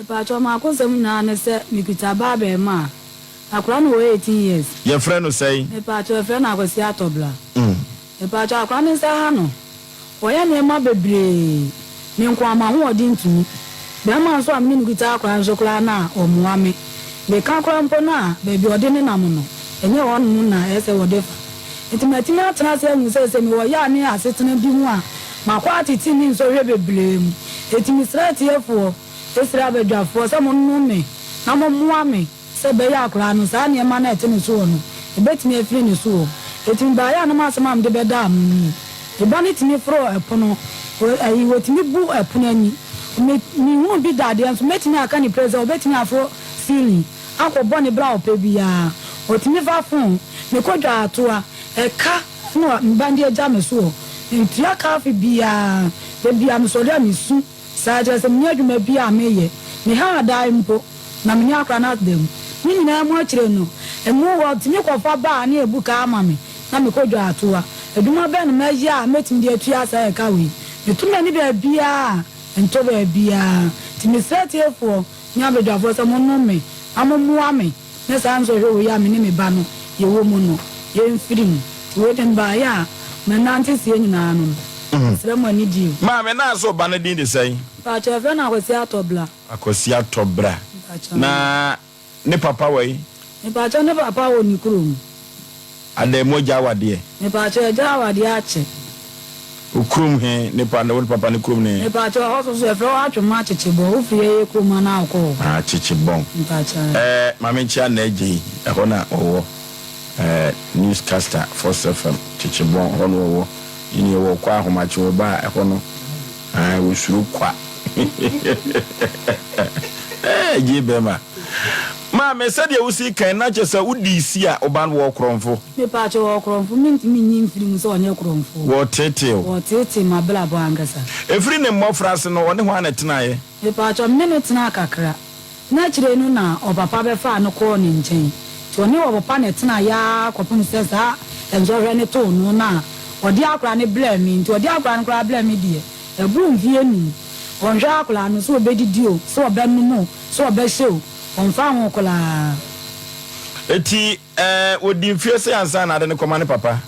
Pacho ma ko sem na ne se mi kita ba be ma. Akura no 18 years. Your friend will say. Pacho friend na ko si atobla. Pacho akura ne se ha no. Oya ne ma bebre. Me nkwa ma ho odi ntumi. Be ma so am ni kita akura nso kura na omuwa me. Be ka akura mpo na be bi odi ne nam no. Enye won mu na ese wodefa. Itimatima atena se mu se mi wo ya ne asetena bi mu a. Makwa titi ni nso hwe bebre mu. Etimi straight yefo. Esra bedwafo se mo no me na mo moa me se be ya akura no sa ne ma na etene so no ebetimi afiri ne so etimi ba ya no ma se ma mde be da am e ba ne timi fro epono ayi wotimi bu epono ani mi hu bi da de nso metimi aka ni president obetimi afro sili akobọ ne bra ope bia otimi fa fun me kodwa atoa e ka no mbandi eja me so ntia ka fi bia be bia me so le mi su saja se mnya dwuma bia meye me ha dai mpo na mnya akra na dem ni nyina mu akire no emu wo timi kofa ba na ebuka ama me na me kodwa atoa eduma be no meji a metim de atua sa e ka we metuma ni be bia ento be bia timi setiefo nya be dwafo se mo no me amomu ame ne sa nso hwe wo ya me ni me ba no ye wo mu no ye mfiri mu wo den ba ya me nante sie nyina no Sremo ni di. Ma me na so ba na din de sai. Pa cheve na akosi atobla. Akosi atobra. Na ne papa wai. Ne pa cho ne papa wo ni kurum. Ade moja wade. Ne pa cho ja wade ache. Ukurum he ne pa na papa ne kurum ne. Ne pa cho ho so efro atwoma chichibo wo fie ye kuma na akọ. Ah chichibon. Pa cho. Ma me chia na eji. E ho na owo. Newscaster for FM chichibon ho no owo. Ini wo kwa ahomachi wo ba e ho no wo suru kwa jibema ma me said ye wusi kan na chesa udi isi a oban wo kronfo me pa che wo kronfo mintimi nyim firim so onye kronfo wo tete ma bla bo angasa efri ne mmofra se no wone ho anetena ye me pa che me ne tena kakra na kire nu na opapa be fa no ko ni nchen ti oni wo papa ne tena ya kopum se sa enzo hwe ne to no na odi akra ne blame nti odi akra ne kra blame die ebu mvie ni onja akra no so obedidi o so obenumu so obehyew onfa ho kula eti odi mfie se ansa na de ne koma ne papa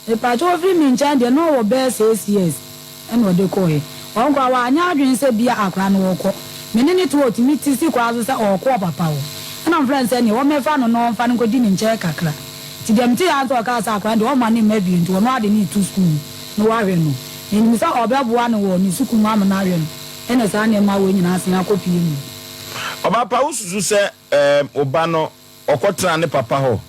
e pa jo fri mi ncha de no wo be yes ene odi ko he onkwa wa anya adwen se bia akra no wo ko menene to otimi ti si kwa so se okọ papa wo na friend se ni wo mefa no no mfa no kodi ni ncha kakra ti dem ti ya to ka sa akra de wo ma ni mabi nti wo no ade ni to school no wa hwe no ni mi sa obeboa no wo ni suku ma na hwe no ene sa na ma wo nyina asen akopie mu oba pa ususu se oba no okotra ne papa ho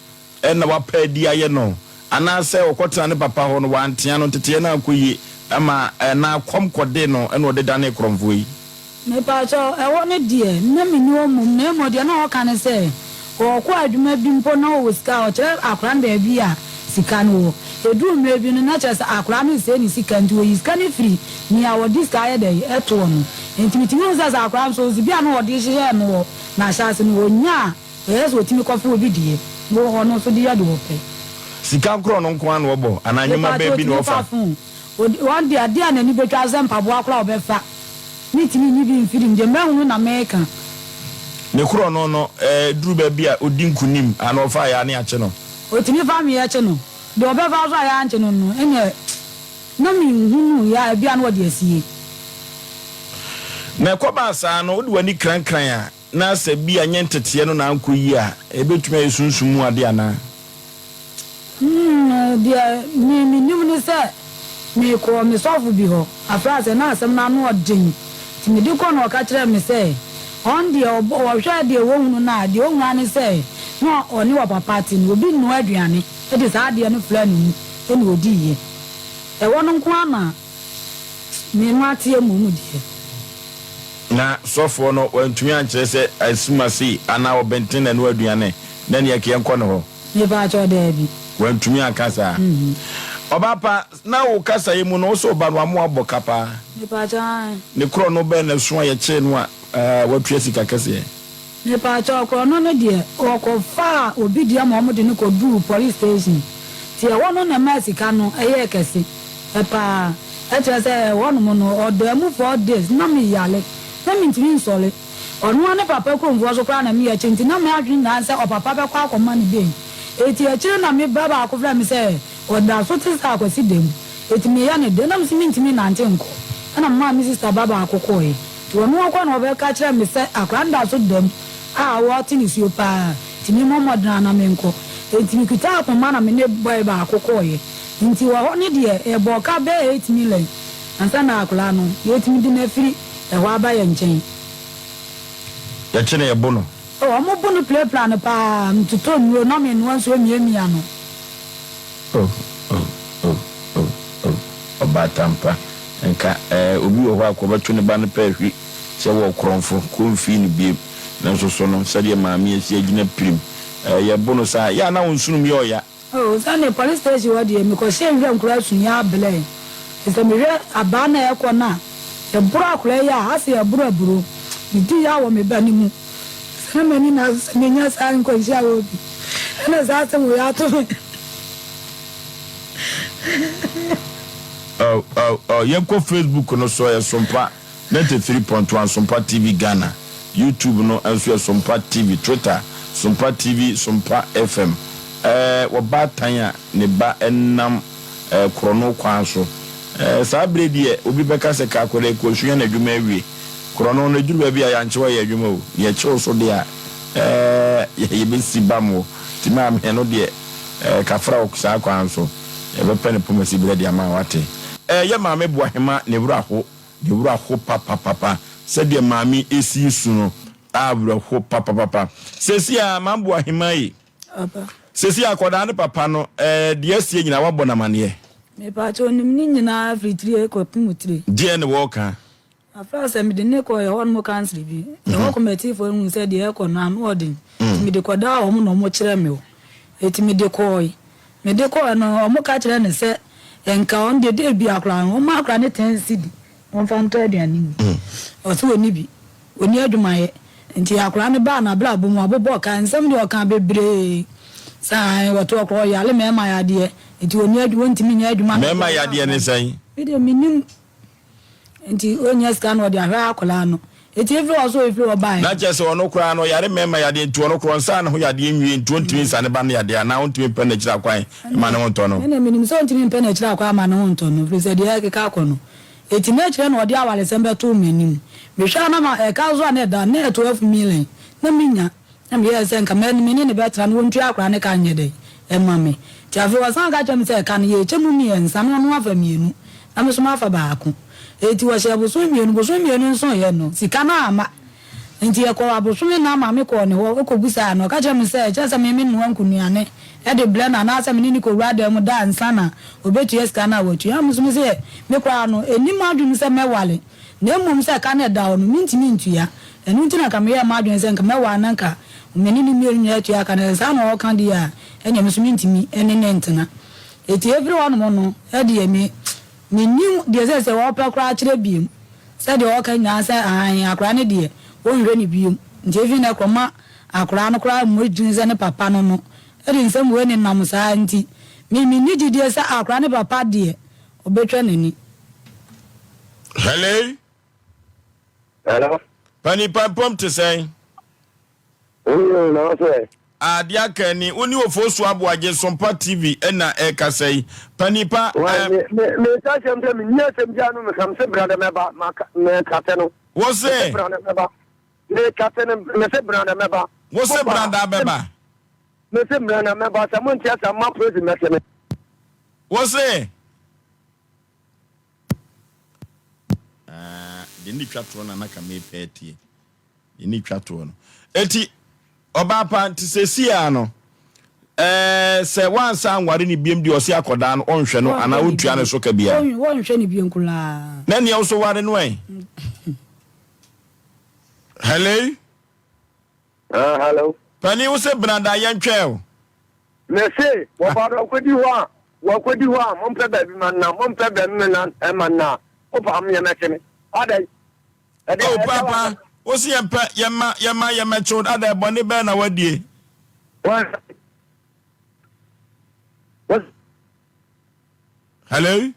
ena wa pa di aye no ana se okotra ne papa ho no wa antia no tete na akoyi ama na akom kode no ena odeda ne kromfo yi me pa cho e wo ne die na mi ni omum na mo die na o kan se o kwa adwuma bi mpo na o ska o chere akra nda bi a sika no edu mre bi no na chere se akra no se ni sika nti o iska ne free ni a wo diska ye dey eto no entimitimi o za akra so zi bia no o di hye no na chance no onya yeso otimi kofa obi die no ono so di ya do pe sika kro no nko an wo bo ananyuma be bi no ofa one day ade na ni betwa zempa bo akra obefa mitimi ni bi mfiri nde mahunu na meka ne kro no no duru ba bi a odi nkunim ana ofa ya ne ache no otimi fa mi ya che no de obefa so ya anche no no ene na mi hunu ya bia no de asie na koba sa no odi wani krankran a na se bia nyentete no na ankoyi a ebetuma esunsumu ade ana dia mi ni se mi ko mi sofu bi ho afrase na asem na no odin ti mi di ko no ka kire mi se on dia o hwa dia wo hunu na dia o hwa ni se no oni wa papa ti ni obi nu aduane e di sa dia no fla ni e ni odi ye e wono nko ama mi ma tie mu die na sofo no wantumi ankire se asumasi ana obenten na no aduane na ne yake enko no ho mi ba cho da bi wantumi akasa obapa na wo kasa yemu no so ba no amo abokapa mi ba cha ne kro no be na so ya che no a watue sika kase mi ba cha kro no no de o ko fa obi dia ma omo de ne ko du police station ti e wono na masika no eye kase e pa e che se wono mo no o de mu 4 days na mi yale na mi ntimi nsole onu ane papa ko mvo so kwa na me ya chinti na me adwin na se o papa be kwa akoma ne den eti a kire na me baba akofra me se o da so te sa akwasi dem eti me ya ne de na me ntimi na ante nko na mama me sister baba akoko e to onu akwa na obe ka kire me se akranda so dem a wo ti ni suo pa ti me momodna na me nko eti mi kita akoma na me ne boy ba akoko e nti wo ho ne de e bo ka be 8 million ansa na akula no yetimi di na firi e ho aba ye nchen ya chene ye bono o mo bono plan pa mtuto nwo na me nwo so miamia no obatampa nka obi wo akobato ne ba ne pa hwi se wo kronfo konfi ni biem na so no sade maami esi agina prim ye bono sa ya na wonsunum ye oya sane police station wa de me ko se nhwe nkura sunya abele ese me hwe aba na ekọ na e buru akura ya ase e buru ndi ya wo me ba ni mu se me ni na me nya sa nko isia wo bi na za se wo ya to yenko Facebook no so ya SOMPA 93.1 SOMPA TV Ghana, YouTube no enso ya SOMPA TV, Twitter SOMPA TV, SOMPA FM. Wabatanya ne ba enam krono kwan so. Sa bredi e obi beka se ka kwere ko hwe na adwuma awie. Krono no adwuma bia ya nchewa ya adwuma o. Ye chewo so de a ye besi bamo. Ti ma me no de kafra okusa kwan so. Ye be pene pomasi bredi ama wate. Ye maame boahema ne wura ho papa se de maame esi su no abura ho papa sesi a mambo ahema yi apa sesi akoda ne papa no de asie nyina wabɔ na mane me pa cho nim ni nyina fritri ko pimutri de ne wo ka afra se me de ne ko ye hon mo cancel bi e wo committee for mu se de e ko na no odin me de ko da o mo no mo kire me o eti me de ko no o mo ka kire ne se enka on de bi akra o ma akra ne 10 cd on fan to aduani o so oni bi oni adwuma ye nti akra ne ba na bra bomu abobo ka nsem de o kan bebre sai wato akro ya le mema ya de nti oni adwuma ntimi nya adwuma mema ya de ne sai bi minim nti onya scan o de ahwa akla no eti every also if you buy na chese ono kra no yare mema ya de nti ono kro nsa na ho ya de nwie nti ontimi nsa ne ba na ya de na ontimi pe na kira kwan ma ne wonto no ene minim so ontimi pe na kira kwan ma ne wonto no fi se de ya ke ka kono eti na kire no de awale sembe to menim me hwa na ma e ka zo na da na 12 million na minya na me yese nka me ni ne betra no wontu akra ne ka nyede e ma me ti afi wasan ga chem se ka ne ye chemu mi ensa no no afa mienu na me so ma afa ba ako eti wa she boso mienu nso ye no sika na ama nti e ko aboso mi na ama me ko ne wo ko busa no ka chem se che se me no ankunuane e de blender na asa me ni ko wura dem da nsa na obetu eska na watu amuso me se me kwa no enim adun se me wale na emum se ka na da ono mintimi ntua enu ntina ka me ya madun se nka me wa na nka meni ni mienu nya atua ka na sa na o kan dia enya me so mintimi ene ne ntina eti everyone mo no e de me nim de se wo pa kra kire biem se de o kan nya se an akra ne de o nhwe ne biem nti evi na koma akra no kra mo dwin se ne papa no no e de nsem we ne nam sa nti me ni gide se akra ne papa de obetwa nani hello pani pam to say no say adia kani oni ofosu aboaje SOMPA TV na e ka say pani pa me ta sembe me nya sembe anu me kam se brada me ba me kateno wo se brada me ba me kateno me se brada me ba wo se brada beba me se brada me ba sa mo ntia sa ma presi me se me wo se de ni twatro na naka me peti de ni twatro no eti oba pa ntisesi no se wansa anware ni biem di osi akoda no onhwe no ana otua ne so ka bia wonhwe ni biem kula na ne so ware no en hello hello pani wo se branda yentwe o me se wo ba do kwedi ho a mo mpe ba bi man na mo mpe ba mi na e man na o pa me na kene adai oh papa o si empa yema chod ada boni be na wadie what hello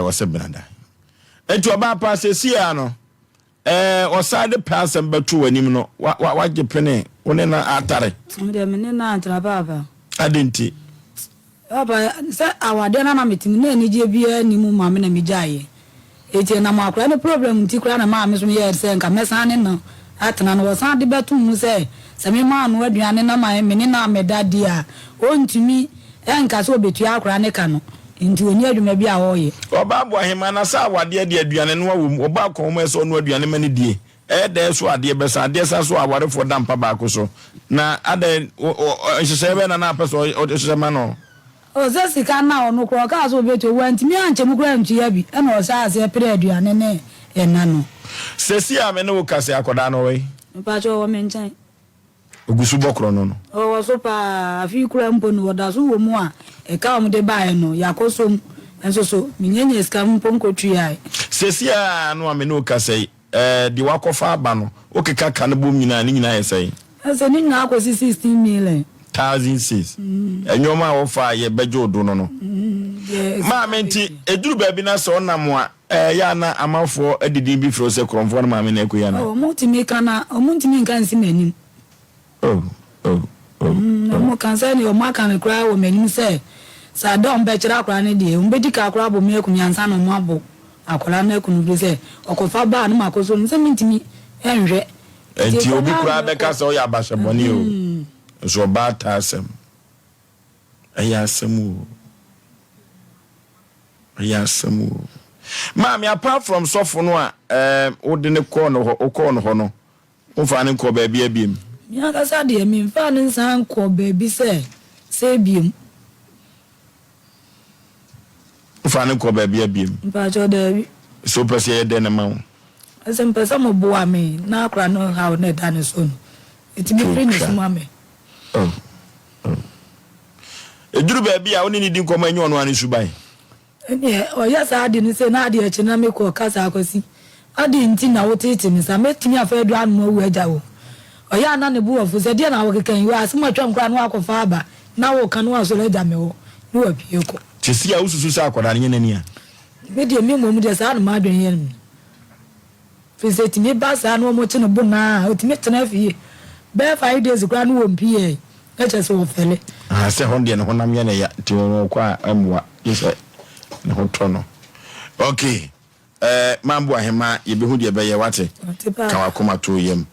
what's up branda Enti oba pa sesia no osade person betu anim no wa gepene woni na atare de me na atra papa adenti papa se awade na metim na ni je bia ni mu ma me na mejaye eti na ma akra ne problem ti kra na ma me so ye se nka mesane no atena no wasan de betu mu se me ma no aduane na ma me ni na medadi a ontumi enka so betu akra ne ka no nti oni adwuma bi a wo ye oba bo ahema na sa awade de aduane no wo oba ko mo so no aduane mani die de so ade be sa ade sa so aware fo dampa ba ko so na ade hyehyɛ be na apeso o hyehyɛ ma no o ze sika na ono kro ka so betu wanti mi anche mu kra ntua bi e na o sa ase pere aduane ne ena no sesi a me no kase akoda no we mpa cho wo menchan ogusu bokro no o wo so pa afi kra mpo no woda so wo mu a e ka o de bae no yakosom enso so minyenye ska mpo nkotui sesi a no me no kase di wakofa aba no okeka ka no bom nyina ni nyina yesai ase ni nyina akosi 16 million 1006 enyoma wo fa ye bejo do no ma menti eduru ba bi na so nam a ya na amafo adidi bi fro se kromfo na ma me na ekoya na o mutimi kana o mutimi nkan si manim mo kan say ni o ma kan kra wo manim say sa don be kira kra ne die o be dika kra bo me ekunya nsa no mo abo akola na ekunu bi say okofa ba na makoso nse mintimi enhwe enti obi kra be ka so ya abasheboni o so ba ta asem ayasemu Mami, apart from sofo no a wode ne ko no ho no wo fa ne ko ba bia biem mi aka sa de mi fa ne san ko ba bi se biem wo fa ne ko ba bia biem mpa cho de so pese de ne ma wo asem pese mo bo ami na akra no how na da ne so no it me finish mama eduru ba bia wo ni di nkomo anyo no ane subai o ya sa adi ni se na adi echi na me ko kasa akosi adi nti na wotete mi sa metimi afa edu anu wo eja wo o ya na ne bu ofu se dia na wo kekan yi asema twam kra no akofa aba na wo kan wo so eja me wo ni wa pie ko tisi a ususu sa akoda ne nani a me de mi mo mu de sa na ma adwen yen mi fi se timi ba sa no mo chi no bu na o timi tena fie be 5 days kra no wo mpie e che so wo fele se honde ne honam ye ne ya ti wo kwa amwa yesa ne hotono okay mambo ahema ye behu de be ye wate ka wakoma to yem